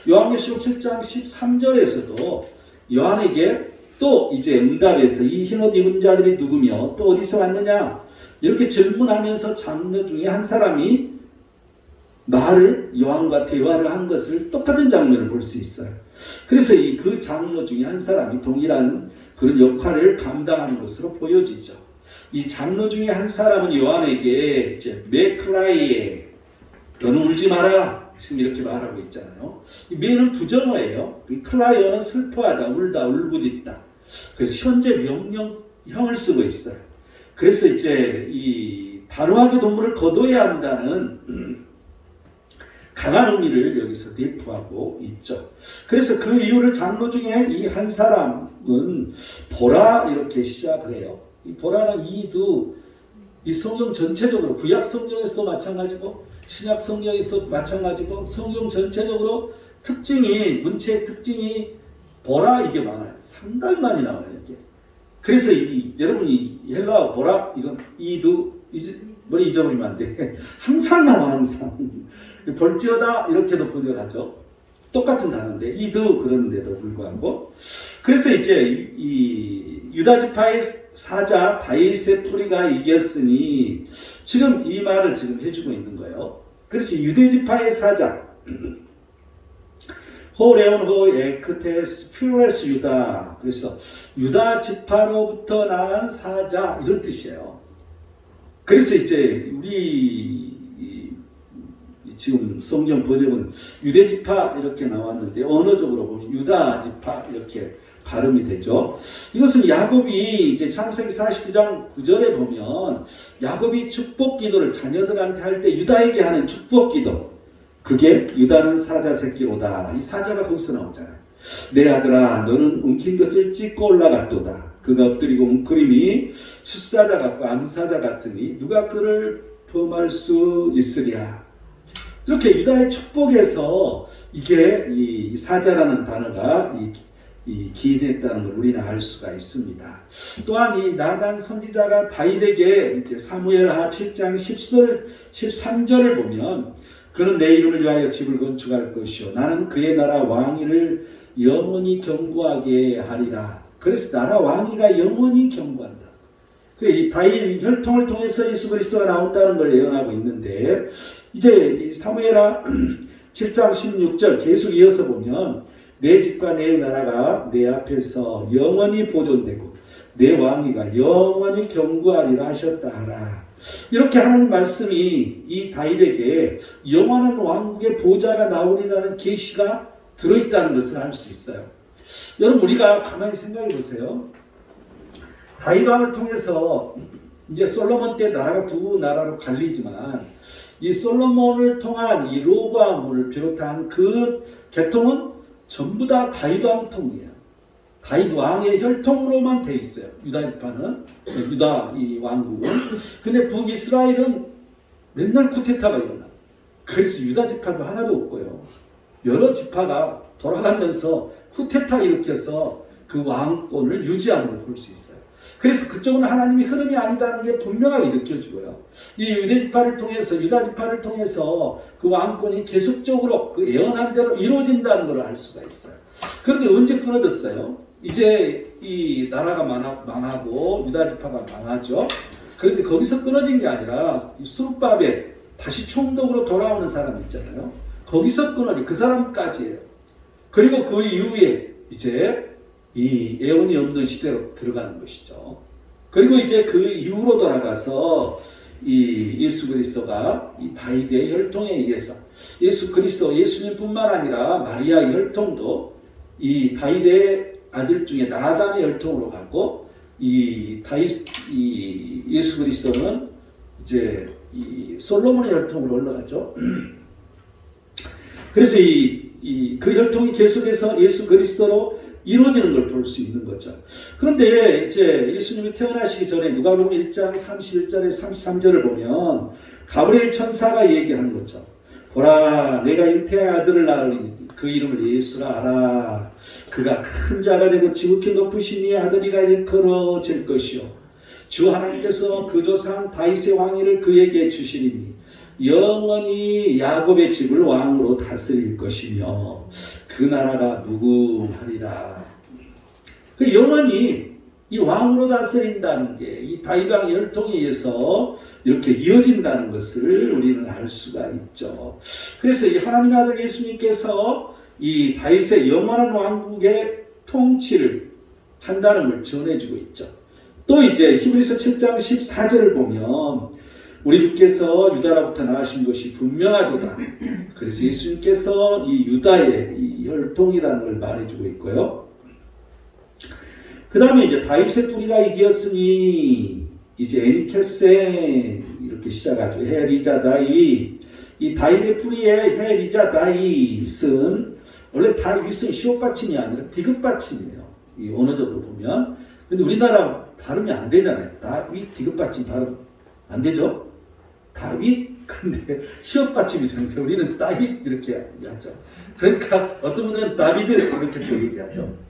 요한계시록 7장 13절에서도 요한에게 또 이제 응답에서 이 흰옷 입은 자들이 누구며 또 어디서 왔느냐 이렇게 질문하면서 장로 중에 한 사람이 말을 요한과 대화를 한 것을 똑같은 장면을 볼 수 있어요. 그래서 그 장로 중에 한 사람이 동일한 그런 역할을 감당하는 것으로 보여지죠. 이 장로 중에 한 사람은 요한에게 이제 메크라이에 너는 울지 마라 지금 이렇게 말하고 있잖아요. 이 메는 부정어예요. 이 클라이어는 슬퍼하다, 울다, 울부짖다. 그래서 현재 명령형을 쓰고 있어요. 그래서 이제 이 단호하게 동물을 거둬야 한다는 강한 의미를 여기서 내포하고 있죠. 그래서 그 이유를 장로 중에 이 한 사람은 보라 이렇게 시작을 해요. 이 보라는 이도 이 성경 전체적으로 구약 성경에서도 마찬가지고 신약 성경에서도 마찬가지고 성경 전체적으로 특징이 문체의 특징이 보라 이게 많아요. 상당히 많이 나와요 이게. 그래서 여러분이 헬라어 보라 이건 이도 머리 잊어버리면 안 돼. 항상 나와 항상. 볼지어다 이렇게도 번역하죠. 똑같은 단어인데 이도 그런데도 불구하고 그래서 이제 이 유다 지파의 사자 다윗의 뿌리가 이겼으니 지금 이 말을 지금 해주고 있는 거예요. 그래서 유대 지파의 사자 호레온 호 에크테스 퓨레스 유다. 그래서 유다 지파로부터 난 사자 이런 뜻이에요. 그래서 이제 우리 지금 성경 번역은 유대 지파 이렇게 나왔는데 언어적으로 보면 유다 지파 이렇게 발음이 되죠. 이것은 야곱이 이제 창세기 49장 9절에 보면 야곱이 축복 기도를 자녀들한테 할 때 유다에게 하는 축복 기도, 그게 유다는 사자 새끼로다. 이 사자가 거기서 나오잖아요. 내 아들아 너는 엉킨 것을 찢고 올라갔도다. 그가 엎드리고 웅크림이 숫사자 같고 암사자 같으니 누가 그를 범할 수 있으랴. 이렇게 유다의 축복에서 이게 이 사자라는 단어가 기인했다는 걸 우리는 알 수가 있습니다. 또한 이 나단 선지자가 다윗에게 이제 사무엘하 7장 13절을 보면 그는 내 이름을 위하여 집을 건축할 것이요 나는 그의 나라 왕위를 영원히 견고하게 하리라. 그래서 나라 왕위가 영원히 견고한다. 이 다윗 혈통을 통해서 예수 그리스도가 나온다는 걸 예언하고 있는데 이제 사무엘하 7장 16절 계속 이어서 보면 내 집과 내 나라가 내 앞에서 영원히 보존되고 내 왕위가 영원히 견고하리라 하셨다 하라. 이렇게 하나님 말씀이 이 다윗에게 영원한 왕국의 보좌가 나오리라는 계시가 들어있다는 것을 알 수 있어요. 여러분 우리가 가만히 생각해 보세요. 다윗 왕을 통해서 이제 솔로몬 때 나라가 두 나라로 갈리지만 이 솔로몬을 통한 이 로보암을 비롯한 그 계통은 전부 다 다윗 왕통이에요. 다윗 왕의 혈통으로만 돼 있어요. 유다 지파는 유다 이 왕국은. 근데 북이스라엘은 맨날 쿠데타가 일어나. 그래서 유다 지파도 하나도 없고요. 여러 지파가 돌아가면서 쿠데타 일으켜서 그 왕권을 유지하는 걸 볼 수 있어요. 그래서 그쪽은 하나님의 흐름이 아니다는 게 분명하게 느껴지고요. 이 유대 지파를 통해서 유다 지파를 통해서 그 왕권이 계속적으로 그 예언한 대로 이루어진다는 걸 알 수가 있어요. 그런데 언제 끊어졌어요? 이제 이 나라가 망하고 유다 지파가 망하죠. 그런데 거기서 끊어진 게 아니라 수르바벨 다시 총독으로 돌아오는 사람 있잖아요. 거기서 끊어진 그 사람까지예요. 그리고 그 이후에 이제 이 애원이 없는 시대로 들어가는 것이죠. 그리고 이제 그 이후로 돌아가서 이 예수 그리스도가 이 다윗의 혈통에 의해서 예수 그리스도 예수님뿐만 아니라 마리아의 혈통도 이 다윗의 아들 중에 나단의 혈통으로 가고 이 예수 그리스도는 이제 이 솔로몬의 혈통으로 올라가죠. 그래서 그 혈통이 계속해서 예수 그리스도로 이루어지는 걸 볼 수 있는 거죠. 그런데 이제 예수님이 태어나시기 전에 누가복음 1장 31절에 33절을 보면 가브리엘 천사가 얘기하는 거죠. 보라 내가 잉태의 아들을 낳으리니 그 이름을 예수라 하라. 그가 큰 자가 되고 지극히 높으신 이의 아들이라 일컬어질 것이요 주 하나님께서 그 조상 다윗의 왕위를 그에게 주시리니 영원히 야곱의 집을 왕으로 다스릴 것이며 그 나라가 무궁하리라. 그 영원히 이 왕으로 다스린다는 게 이 다윗 왕의 혈통에 의해서 이렇게 이어진다는 것을 우리는 알 수가 있죠. 그래서 이 하나님의 아들 예수님께서 이 다윗의 영원한 왕국의 통치를 한다는 걸 전해주고 있죠. 또 이제 히브리서 7장 14절을 보면 우리 주께서 유다로부터 나으신 것이 분명하도다. 그래서 예수님께서 이 유다의 이 혈통이라는 걸 말해주고 있고요. 그 다음에 이제 다윗의 뿌리가 이기었으니 이제 에니케세 이렇게 시작하죠. 헤리자 다윗. 이 다윗의 뿌리의 헤리자 다윗은 원래 다윗은 시옷 받침이 아니라 디귿 받침이에요. 이 언어적으로 보면. 근데 우리나라 발음이 안 되잖아요. 다윗 디귿 받침 발음 안 되죠? 다윗 근데 시옷 받침이 되는 거예요. 우리는 다윗 이렇게 하죠. 그러니까 어떤 분들은 다비드 이렇게 또 얘기하죠.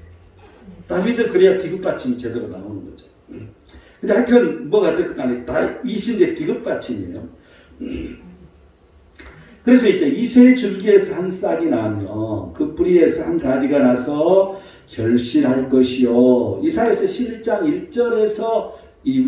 다비드 그래야 디귿 받침이 제대로 나오는 거죠. 근데 하여튼 뭐가 됐든 간에 다윗인데 디귿 받침이에요. 그래서 이제 이새 줄기에서 한 싹이 나면 그 뿌리에서 한 가지가 나서 결실할 것이요. 이사야서 11장 1절에서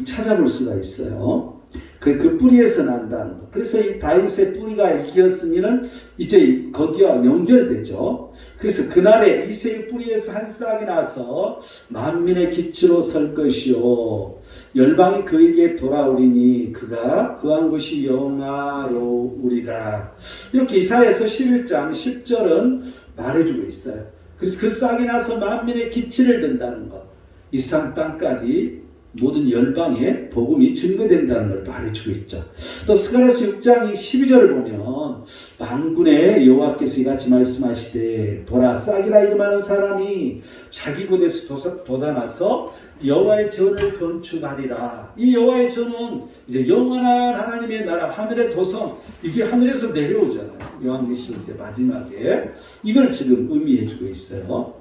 찾아볼 수가 있어요. 그 뿌리에서 난다는 것. 그래서 이 다윗의 뿌리가 이겼으니는 이제 거기와 연결되죠. 그래서 그날에 이새의 뿌리에서 한 싹이 나서 만민의 기치로 설 것이요. 열방이 그에게 돌아오리니 그가 구한 것이 영화로우리라. 이렇게 이사야서 11장 10절은 말해주고 있어요. 그래서 그 싹이 나서 만민의 기치를 든다는 것. 이 산 땅까지 모든 열방에 복음이 증거된다는 걸 말해주고 있죠. 또 스가랴서 6장 12절을 보면 만군의 여호와께서 이같이 말씀하시되 보라 싹이라 이름하는 사람이 자기 곳에서 돋아나서 여호와의 전을 건축하리라. 이 여호와의 전은 이제 영원한 하나님의 나라 하늘의 도성, 이게 하늘에서 내려오잖아요. 요한계시록 때 마지막에 이걸 지금 의미해주고 있어요.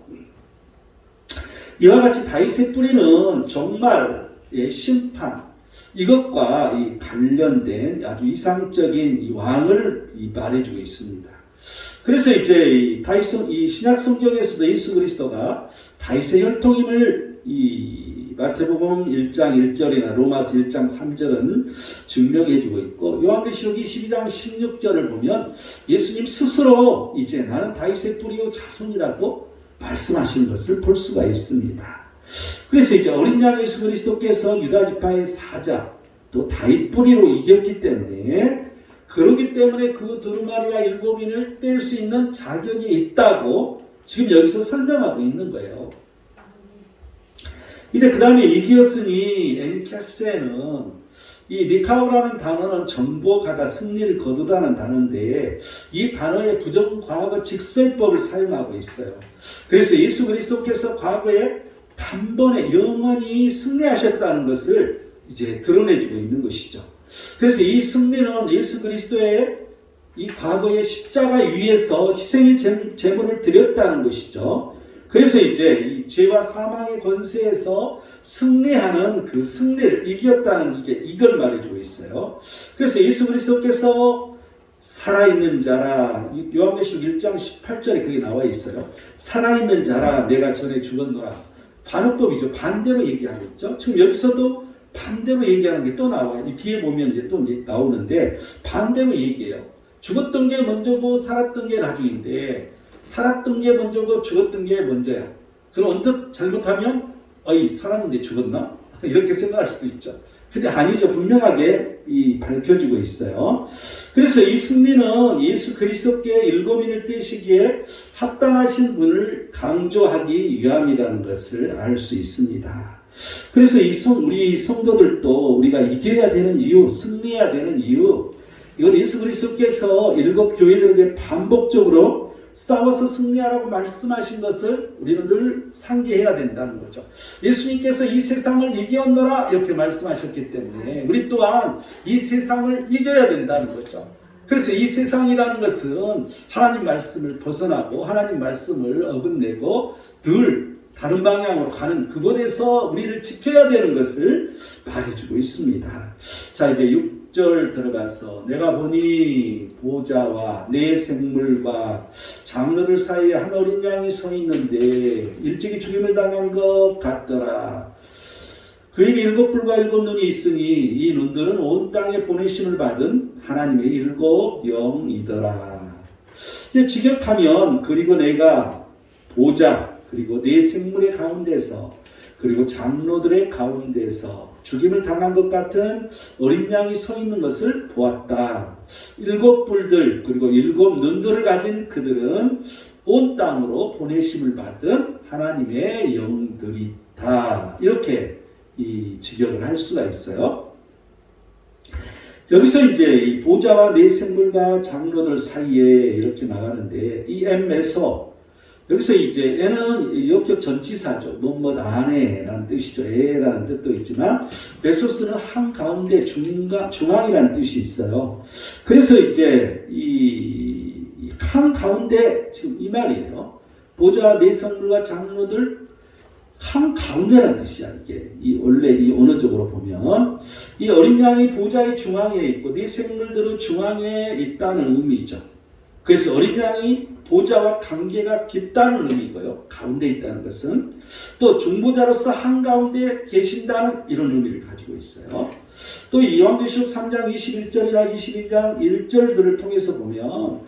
이와 같이 다윗의 뿌리는 종말의 심판, 이것과 이 관련된 아주 이상적인 이 왕을 말해주고 있습니다. 그래서 이제 이 신약 성경에서도 예수 그리스도가 다윗의 혈통임을 이 마태복음 1장 1절이나 로마서 1장 3절은 증명해주고 있고, 요한계시록 22장 16절을 보면 예수님 스스로 이제 나는 다윗의 뿌리요 자손이라고 말씀하시는 것을 볼 수가 있습니다. 그래서 이제 어린 양 예수 그리스도께서 유다 지파의 사자 또 다윗 뿌리로 이겼기 때문에, 그러기 때문에 그 두루마리와 일곱인을 뗄 수 있는 자격이 있다고 지금 여기서 설명하고 있는 거예요. 이제 그 다음에 이기었으니 엔케세는 이 니카오라는 단어는 정복하다, 승리를 거두다는 단어인데 이 단어의 부정 과거 직설법을 사용하고 있어요. 그래서 예수 그리스도께서 과거에 단번에 영원히 승리하셨다는 것을 이제 드러내주고 있는 것이죠. 그래서 이 승리는 예수 그리스도의 이 과거의 십자가 위에서 희생의 제물을 드렸다는 것이죠. 그래서 이제 이 죄와 사망의 권세에서 승리하는 그 승리를 이겼다는 이걸 말해주고 있어요. 그래서 예수 그리스도께서 살아있는 자라, 요한계시록 1장 18절에 그게 나와 있어요. 살아있는 자라 내가 전에 죽었노라. 반어법이죠. 반대로 얘기하고 있죠. 지금 여기서도 반대로 얘기하는 게 또 나와요. 이 뒤에 보면 이제 또 나오는데 반대로 얘기해요. 죽었던 게 먼저고 살았던 게 나중인데, 살았던 게 먼저고 죽었던 게 먼저야. 그럼 언뜻 잘못하면 살았는데 죽었나? 이렇게 생각할 수도 있죠. 근데 아니죠. 분명하게 밝혀지고 있어요. 그래서 이 승리는 예수 그리스도께 일곱인을 떼시기에 합당하신 분을 강조하기 위함이라는 것을 알 수 있습니다. 그래서 우리 성도들도 우리가 이겨야 되는 이유, 승리해야 되는 이유, 이건 예수 그리스도께서 일곱 교회들에게 반복적으로 싸워서 승리하라고 말씀하신 것을 우리는 늘 상기해야 된다는 거죠. 예수님께서 이 세상을 이겼노라 이렇게 말씀하셨기 때문에 우리 또한 이 세상을 이겨야 된다는 거죠. 그래서 이 세상이라는 것은 하나님 말씀을 벗어나고 하나님 말씀을 어긋내고 늘 다른 방향으로 가는 그곳에서 우리를 지켜야 되는 것을 말해주고 있습니다. 자, 이제 6절 들어가서 내가 보니 보좌와 내 생물과 장로들 사이에 한 어린 양이 서 있는데 일찍이 죽임을 당한 것 같더라. 그에게 일곱 뿔과 일곱 눈이 있으니 이 눈들은 온 땅에 보내심을 받은 하나님의 일곱 영이더라. 이제 직역하면 그리고 내가 보좌 그리고 내 생물의 가운데서 그리고 장로들의 가운데서 죽임을 당한 것 같은 어린 양이 서 있는 것을 보았다. 일곱 뿔들 그리고 일곱 눈들을 가진 그들은 온 땅으로 보내심을 받은 하나님의 영들이다. 이렇게 직역을 할 수가 있어요. 여기서 이제 이 보좌와 내 생물과 장로들 사이에 이렇게 나가는데 이 엠에서 여기서 이제 애는 역격 전치사죠. 뭐뭐 안에라는 뜻이죠. 애라는 뜻도 있지만 메소스는 한가운데 중앙이라는 뜻이 있어요. 그래서 이제 이 한가운데 지금 이 말이에요. 보좌와 내 생물과 장로들 한가운데라는 뜻이야. 이게 원래 이 언어적으로 보면 이 어린 양이 보좌의 중앙에 있고 내 생물들은 중앙에 있다는 의미죠. 그래서 어린 양이 보좌와 관계가 깊다는 의미고요. 가운데 있다는 것은 또 중보자로서 한가운데 계신다는 이런 의미를 가지고 있어요. 또 요한계시록 3장 21절이나 22장 1절들을 통해서 보면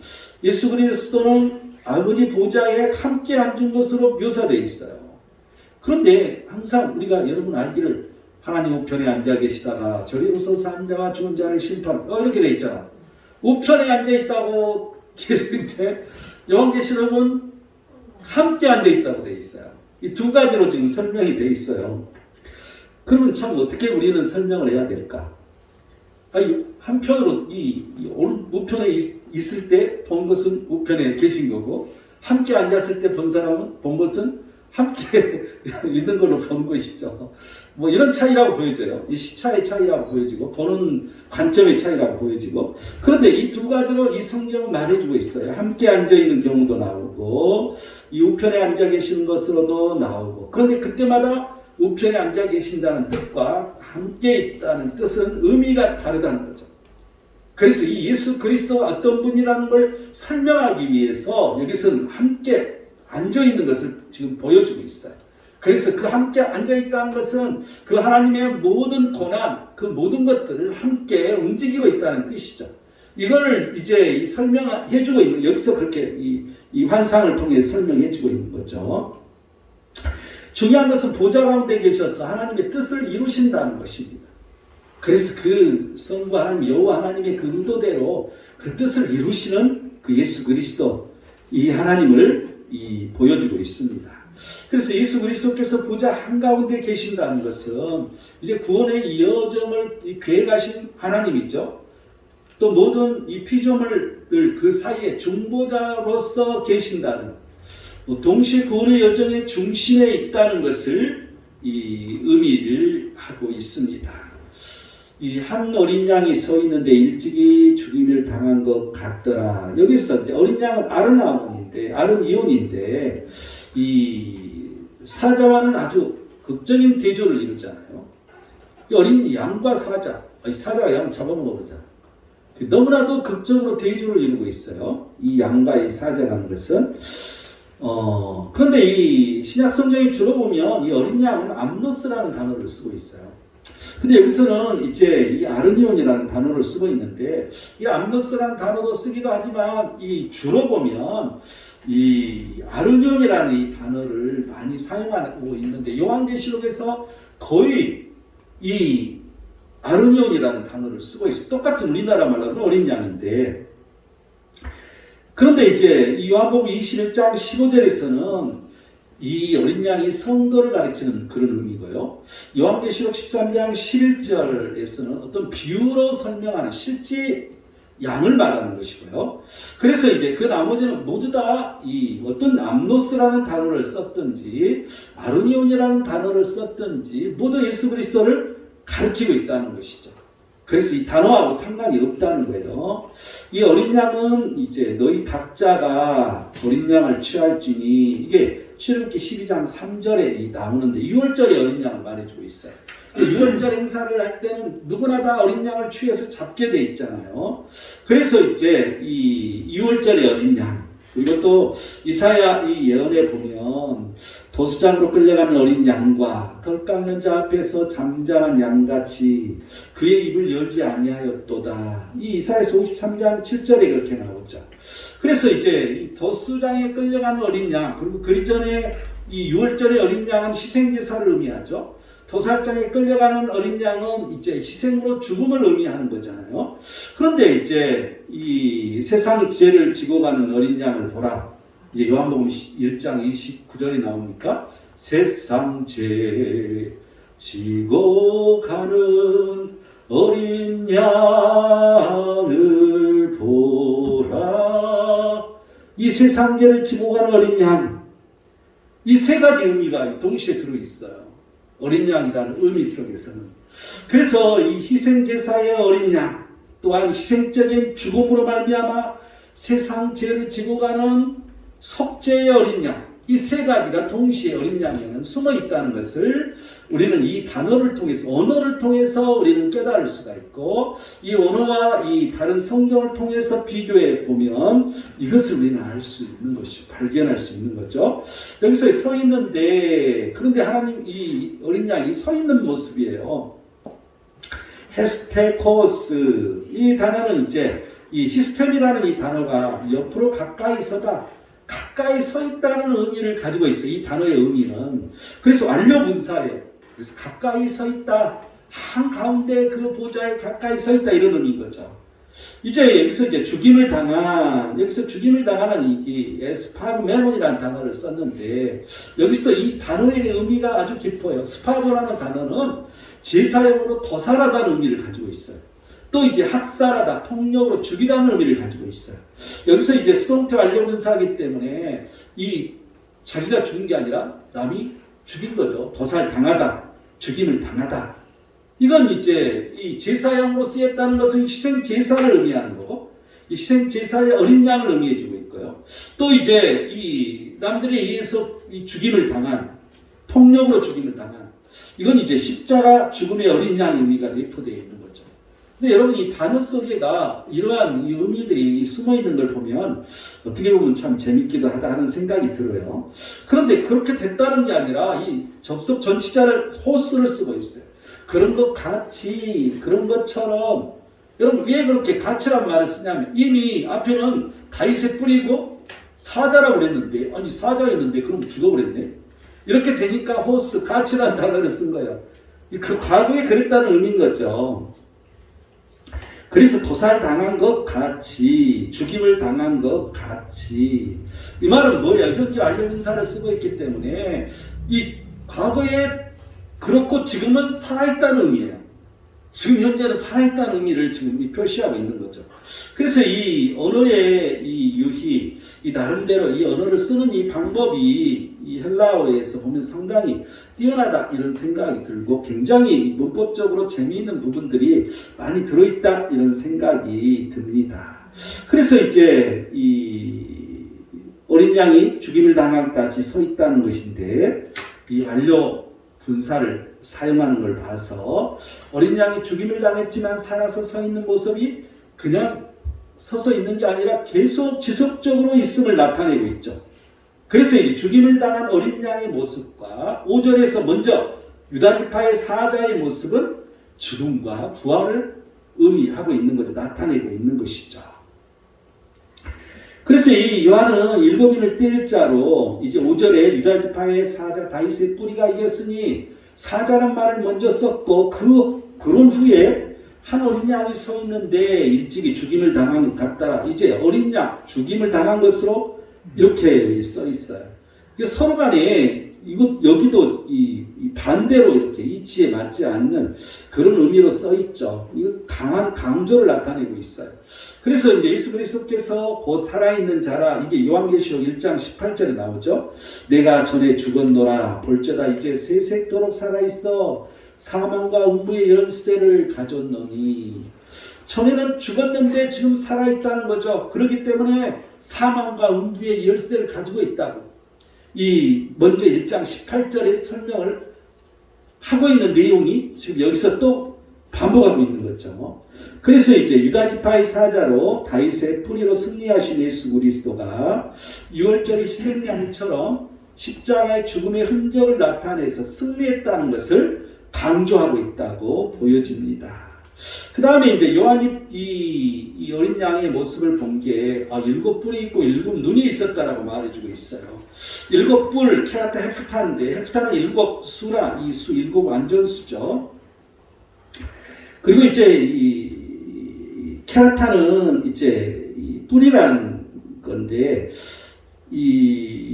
예수 그리스도는 아버지 보좌에 함께 앉은 것으로 묘사되어 있어요. 그런데 항상 우리가 여러분 알기를 하나님 우편에 앉아 계시다가 저리 오소서 한 자와 죽은 자를 심판 이렇게 되어 있잖아. 우편에 앉아 있다고 계시는데 요한계시록은 함께 앉아 있다고 되어 있어요. 이 두 가지로 지금 설명이 되어 있어요. 그러면 참 어떻게 우리는 설명을 해야 될까? 아니, 한편으로 이 우편에 있을 때 본 것은 우편에 계신 거고, 함께 앉았을 때 본 사람은 본 것은 함께 있는 걸로 본 것이죠. 뭐 이런 차이라고 보여져요. 이 시차의 차이라고 보여지고, 보는 관점의 차이라고 보여지고. 그런데 이 두 가지로 이 성경은 말해주고 있어요. 함께 앉아 있는 경우도 나오고, 이 우편에 앉아 계시는 것으로도 나오고. 그런데 그때마다 우편에 앉아 계신다는 뜻과 함께 있다는 뜻은 의미가 다르다는 거죠. 그래서 이 예수 그리스도가 어떤 분이라는 걸 설명하기 위해서 여기서는 함께 앉아 있는 것을 지금 보여주고 있어요. 그래서 그 함께 앉아 있다는 것은 그 하나님의 모든 고난, 그 모든 것들을 함께 움직이고 있다는 뜻이죠. 이걸 이제 설명해주고 있는, 여기서 그렇게 이 환상을 통해 설명해주고 있는 거죠. 중요한 것은 보좌 가운데 계셔서 하나님의 뜻을 이루신다는 것입니다. 그래서 그 성부 하나님, 여호와 하나님의 그 의도대로 그 뜻을 이루시는 그 예수 그리스도, 이 하나님을 보여주고 있습니다. 그래서 예수 그리스도께서 보좌 한가운데 계신다는 것은 이제 구원의 이 여정을 계획하신 하나님이죠. 또 모든 이 피조물들 그 사이에 중보자로서 계신다는, 동시에 구원의 여정의 중심에 있다는 것을 의미를 하고 있습니다. 이 한 어린 양이 서 있는데 일찍이 죽임을 당한 것 같더라. 여기서 이제 어린 양은 아른이온인데 이 사자와는 아주 극적인 대조를 이루잖아요. 어린 양과 사자가 양 잡아먹어 보잖아요. 너무나도 극적으로 대조를 이루고 있어요. 이 양과 이 사자라는 것은. 그런데 이 신약 성경에 주로 보면 이 어린 양은 암노스라는 단어를 쓰고 있어요. 근데 여기서는 이제 이 아르니온이라는 단어를 쓰고 있는데, 이 암노스라는 단어도 쓰기도 하지만 이 주로 보면 이 아르니온이라는 이 단어를 많이 사용하고 있는데, 요한계시록에서 거의 이 아르니온이라는 단어를 쓰고 있어요. 똑같은 우리나라 말로는 어린 양인데, 그런데 이제 이 요한복음 21장 15절에서는 이 어린 양이 성도를 가리키는 그런 의미고요. 요한계시록 13장 11절에서는 어떤 비유로 설명하는 실제 양을 말하는 것이고요. 그래서 이제 그 나머지는 모두 다 이 어떤 암노스라는 단어를 썼든지 아르니온이라는 단어를 썼든지 모두 예수 그리스도를 가리키고 있다는 것이죠. 그래서 이 단어하고 상관이 없다는 거예요. 이 어린 양은 이제 너희 각자가 어린 양을 취할지니, 이게 출애굽기 12장 3절에 나오는데 6월절에 어린 양을 말해주고 있어요. 6월절 행사를 할 때는 누구나 다 어린 양을 취해서 잡게 돼 있잖아요. 그래서 이제 이 6월절의 어린 양, 그리고 또 이사야 이 예언에 보면 도수장으로 끌려가는 어린 양과 덜 깎는 자 앞에서 잠잠한 양같이 그의 입을 열지 아니하였도다. 이 이사야서 53장 7절에 그렇게 나오죠. 그래서 이제 이 도수장에 끌려가는 어린 양, 그리고 그 이전에 이 6월절의 어린 양은 희생제사를 의미하죠. 도살장에 끌려가는 어린 양은 이제 희생으로 죽음을 의미하는 거잖아요. 그런데 이제 이 세상 죄를 지고 가는 어린 양을 보라. 이제 요한복음 1장 29절이 나오니까 세상 죄 지고 가는 어린 양을 보라. 이 세상 죄를 지고 가는 어린 양. 이 세 가지 의미가 동시에 들어있어요. 어린 양이라는 의미 속에서는. 그래서 이 희생제사의 어린 양, 또한 희생적인 죽음으로 말미암아 세상 죄를 지고 가는 속죄의 어린 양, 이 세 가지가 동시에 어린 양에는 숨어 있다는 것을 우리는 이 단어를 통해서, 언어를 통해서 우리는 깨달을 수가 있고, 이 언어와 이 다른 성경을 통해서 비교해 보면 이것을 우리는 알 수 있는 것이죠. 발견할 수 있는 거죠. 여기서 서 있는데, 그런데 하나님, 이 어린 양이 서 있는 모습이에요. 헤스테코스, 이 단어는 이제 이 히스템이라는 이 단어가 옆으로 가까이 서다, 가까이 서 있다는 의미를 가지고 있어요. 이 단어의 의미는. 그래서 완료 분사예요. 그래서 가까이 서 있다, 한가운데 그 보좌에 가까이 서 있다, 이런 의미인 거죠. 이제 여기서 이제 죽임을 당하는 이 에스파르메논이라는 단어를 썼는데, 여기서 이 단어의 의미가 아주 깊어요. 스파르라는 단어는 제사용으로 도살하다는 의미를 가지고 있어요. 또 이제 학살하다, 폭력으로 죽이라는 의미를 가지고 있어요. 여기서 이제 수동태 완료 분사하기 때문에 이 자기가 죽은 게 아니라 남이 죽인 거죠. 도살 당하다, 죽임을 당하다. 이건 이제 이 제사용으로 쓰였다는 것은 희생 제사를 의미하는 거고, 이 희생 제사의 어린 양을 의미해주고 있고요. 또 이제 이 남들에 의해서 이 죽임을 당한, 폭력으로 죽임을 당한, 이건 이제 십자가 죽음의 어린 양의 의미가 내포되어 있는 거죠. 근데 여러분, 이 단어 속에가 이러한 이 의미들이 숨어 있는 걸 보면 어떻게 보면 참 재밌기도 하다 하는 생각이 들어요. 그런데 그렇게 됐다는 게 아니라 이 접속 전치자를 호스를 쓰고 있어요. 그런 것 같이, 그런 것처럼. 여러분, 왜 그렇게 같이란 말을 쓰냐면, 이미 앞에는 다윗의 뿌리고 사자라고 그랬는데, 아니 사자였는데 그럼 죽어버렸네. 이렇게 되니까 호스, 같이란 단어를 쓴 거예요. 그 과거에 그랬다는 의미인 거죠. 그래서 도살당한 것 같이, 죽임을 당한 것 같이. 이 말은 뭐야? 현재 완료분사를 쓰고 있기 때문에 이 과거에 그렇고 지금은 살아있다는 의미예요. 지금 현재는 살아있다는 의미를 지금 표시하고 있는 거죠. 그래서 이 언어의 이 유희, 이 나름대로 이 언어를 쓰는 이 방법이 이 헬라어에서 보면 상당히 뛰어나다, 이런 생각이 들고, 굉장히 문법적으로 재미있는 부분들이 많이 들어있다, 이런 생각이 듭니다. 그래서 이제 이 어린 양이 죽임을 당함까지 서 있다는 것인데, 이 완료 분사를 사용하는 걸 봐서 어린 양이 죽임을 당했지만 살아서 서 있는 모습이 그냥 서서 있는 게 아니라 계속 지속적으로 있음을 나타내고 있죠. 그래서 이 죽임을 당한 어린 양의 모습과 5절에서 먼저 유다지파의 사자의 모습은 죽음과 부활을 의미하고 있는 거죠. 나타내고 있는 것이죠. 그래서 이 요한은 일곱인을 때릴 자로 이제 5절에 유다지파의 사자 다윗의 뿌리가 이겼으니, 사자란 말을 먼저 썼고, 그런 후에 한 어린 양이 서 있는데 일찍이 죽임을 당한 것 같더라. 이제 어린 양, 죽임을 당한 것으로 이렇게 써 있어요. 서로 간에 여기도 이 반대로 이렇게 이치에 맞지 않는 그런 의미로 써 있죠. 이거 강한 강조를 나타내고 있어요. 그래서 이제 예수 그리스도께서 곧 살아있는 자라, 이게 요한계시록 1장 18절에 나오죠. 내가 전에 죽었노라, 볼저다 이제 세세토록 살아있어 사망과 음부의 열쇠를 가졌노니. 전에는 죽었는데 지금 살아있다는 거죠. 그렇기 때문에 사망과 음부의 열쇠를 가지고 있다고. 이 먼저 1장 18절의 설명을 하고 있는 내용이 지금 여기서 또 반복하고 있는 거죠. 그래서 이제 유다지파의 사자로 다윗의 뿌리로 승리하신 예수 그리스도가 6월절 희생양처럼 십자가의 죽음의 흔적을 나타내서 승리했다는 것을 강조하고 있다고 보여집니다. 그 다음에 이제 요한이 이 어린 양의 모습을 본 게 7뿔이 있고 7눈이 있었다라고 말해주고 있어요. 7뿔, 케라타 헤프타인데, 헤프타는 7수라, 이 수 7 완전수죠. 그리고 이제 이 케라타는 이제 이 뿔이라는 건데,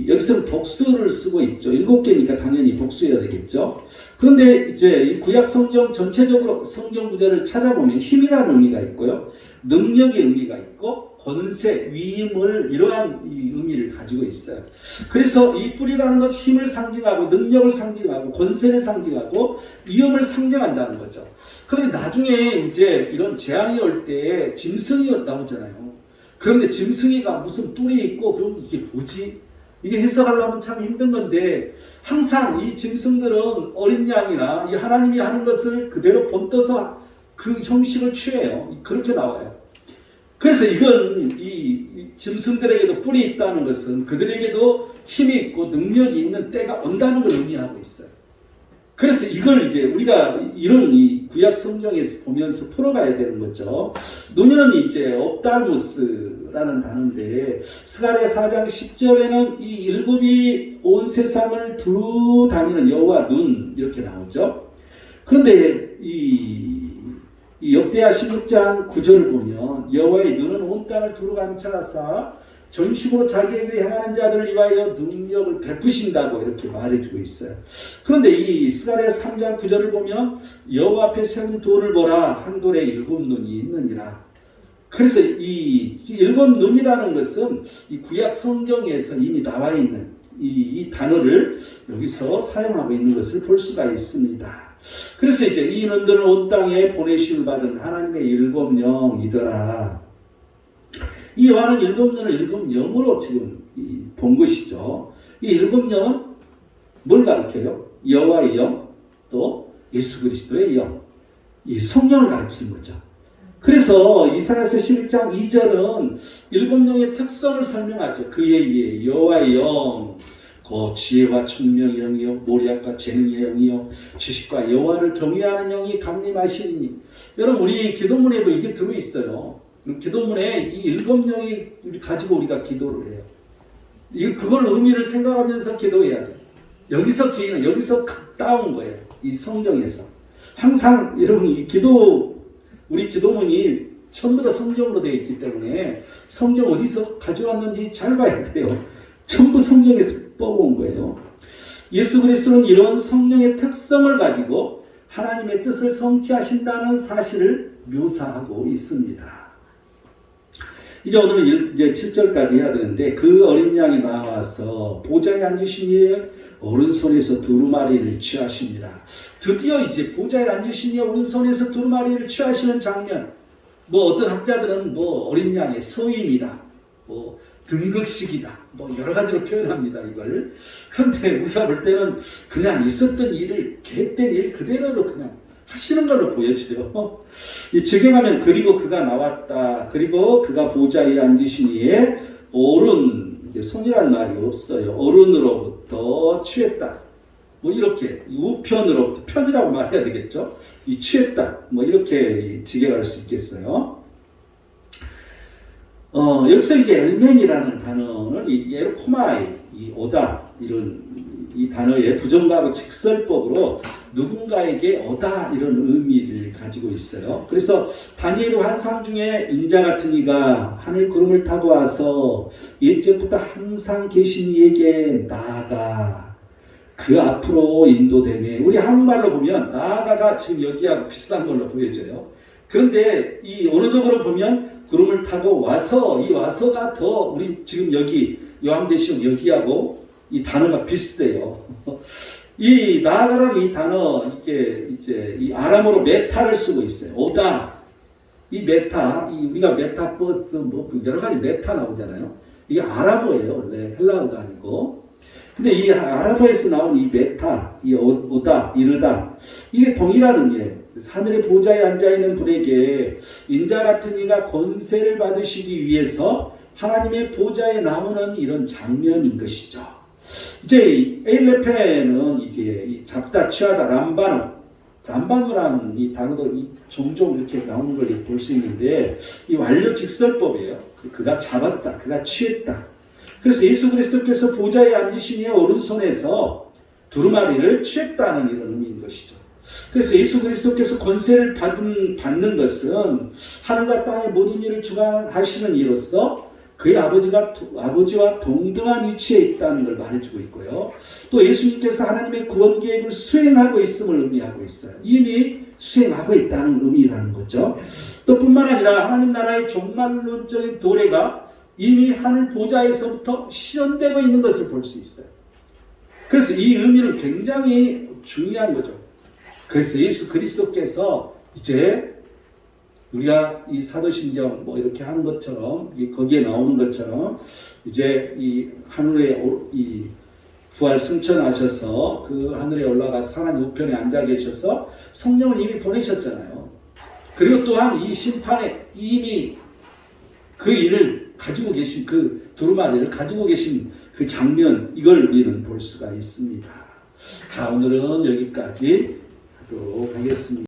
여기서는 복수를 쓰고 있죠. 7개니까 당연히 복수해야 되겠죠. 그런데 이제 구약 성경 전체적으로 성경 구절을 찾아보면 힘이라는 의미가 있고요. 능력의 의미가 있고, 권세, 위임을, 이러한 이 의미를 가지고 있어요. 그래서 이 뿔이라는 것은 힘을 상징하고, 능력을 상징하고, 권세를 상징하고, 위엄을 상징한다는 거죠. 그런데 나중에 이제 이런 재앙이 올 때 짐승이 나오잖아요. 그런데 짐승이가 무슨 뿔이 있고, 그럼 이게 뭐지? 이게 해석하려면 참 힘든 건데 항상 이 짐승들은 어린 양이나 이 하나님이 하는 것을 그대로 본떠서 그 형식을 취해요. 그렇게 나와요. 그래서 이건 이 짐승들에게도 뿔이 있다는 것은 그들에게도 힘이 있고 능력이 있는 때가 온다는 걸 의미하고 있어요. 그래서 이걸 이제 우리가 이런 이 구약 성경에서 보면서 풀어가야 되는 거죠. 논의는 이제 옵달무스라는 단어인데 스가랴 4장 10절에는 이 일곱이 온 세상을 두루 다니는 여호와 눈 이렇게 나오죠. 그런데 이 역대하 16장 9절을 보면 여호와의 눈은 온 땅을 두루 감찰하사 전심으로 자기에게 행하는 자들을 위하여 능력을 베푸신다고 이렇게 말해주고 있어요. 그런데 이 스가랴 3장 9절을 보면 여호와 앞에 세운 돌을 보라 한 돌에 일곱 눈이 있느니라. 그래서 이 일곱 눈이라는 것은 이 구약 성경에서 이미 나와 있는 이 단어를 여기서 사용하고 있는 것을 볼 수가 있습니다. 그래서 이제 이 인원들은 온 땅에 보내심을 받은 하나님의 일곱 영이더라. 이 요한은 일곱 년을 일곱 영으로 지금 본 것이죠. 이 일곱 영은 뭘 가리켜요? 여호와의 영, 또 예수 그리스도의 영, 이 성령을 가리키는 거죠. 그래서 이사야서 11장 2절은 일곱 영의 특성을 설명하죠. 그의 여호와의 영, 그 지혜와 총명의 영이요, 모략과 재능의 영이요, 지식과 여호와를 경외하는 영이 강림하시니. 여러분 우리 기도문에도 이게 들어있어요. 기도문에 이 일곱 영이 가지고 우리가 기도를 해요. 그걸 의미를 생각하면서 기도해야 돼요. 여기서 따온 거예요. 이 성경에서. 항상 여러분 우리 기도문이 전부 다 성경으로 되어 있기 때문에 성경 어디서 가져왔는지 잘 봐야 돼요. 전부 성경에서 뽑아온 거예요. 예수 그리스도는 이런 성령의 특성을 가지고 하나님의 뜻을 성취하신다는 사실을 묘사하고 있습니다. 이제 오늘은 이제 7절까지 해야 되는데 그 어린 양이 나와서 보좌에 앉으신 이의 오른손에서 두루마리를 취하시니라. 드디어 이제 보좌에 앉으신 이의 오른손에서 두루마리를 취하시는 장면. 어떤 학자들은 어린 양의 서임이다, 등극식이다, 여러 가지로 표현합니다 이걸. 그런데 우리가 볼 때는 그냥 있었던 일을 계획된 일 그대로 그냥 하시는 걸로 보여져요. 이 적용하면 그리고 그가 나왔다. 그리고 그가 보좌에 앉으시니에 오른, 손이라는 말이 없어요. 오른으로부터 취했다. 이렇게 우편으로부터, 편이라고 말해야 되겠죠. 이 취했다. 이렇게 직역할 수 있겠어요. 여기서 이제 엘멘이라는 단어는 이 에르코마이, 이 오다, 이 단어의 부정가하고 직설법으로 누군가에게 오다 이런 의미를 가지고 있어요. 그래서 다니엘 환상 중에 인자 같은 이가 하늘 구름을 타고 와서 옛적부터 항상 계신 이에게 나아가 그 앞으로 인도되며, 우리 한국말로 보면 나아가가 지금 여기하고 비슷한 걸로 보여져요. 그런데 이 언어적으로 보면 구름을 타고 와서, 이 와서가 더 우리 지금 여기 요한계시록 여기하고 이 단어가 비슷해요. 이 나아가라는 이 단어, 이게 이제 이 아람어로 메타를 쓰고 있어요. 오다. 이 메타, 우리가 메타버스 여러 가지 메타 나오잖아요. 이게 아람어예요. 원래 헬라어가 아니고. 근데 이 아람어에서 나온 이 메타, 이 오다, 이르다, 이게 동일한 의미예요. 하늘의 보좌에 앉아있는 분에게 인자 같은 이가 권세를 받으시기 위해서 하나님의 보좌에 나오는 이런 장면인 것이죠. 이제 에일레페는 이제 잡다, 취하다, 람바누라는 이 단어도 종종 이렇게 나오는 걸 볼 수 있는데, 이 완료 직설법이에요. 그가 잡았다, 그가 취했다. 그래서 예수 그리스도께서 보좌에 앉으시니 오른손에서 두루마리를 취했다는 이런 의미인 것이죠. 그래서 예수 그리스도께서 권세를 받는 것은 하늘과 땅의 모든 일을 주관하시는 이로서 그의 아버지와 동등한 위치에 있다는 걸 말해주고 있고요. 또 예수님께서 하나님의 구원 계획을 수행하고 있음을 의미하고 있어요. 이미 수행하고 있다는 의미라는 거죠. 또 뿐만 아니라 하나님 나라의 종말론적인 도래가 이미 하늘 보좌에서부터 실현되고 있는 것을 볼 수 있어요. 그래서 이 의미는 굉장히 중요한 거죠. 그래서 예수 그리스도께서 이제 우리가 이 사도신경 뭐 이렇게 하는 것처럼 거기에 나오는 것처럼 이제 이 하늘에 이 부활 승천하셔서 그 하늘에 올라가 하나님 우편에 앉아 계셔서 성령을 이미 보내셨잖아요. 그리고 또한 이 심판에 이미 그 일을 가지고 계신 그 두루마리를 가지고 계신 그 장면, 이걸 우리는 볼 수가 있습니다. 자, 오늘은 여기까지 하도록 하겠습니다.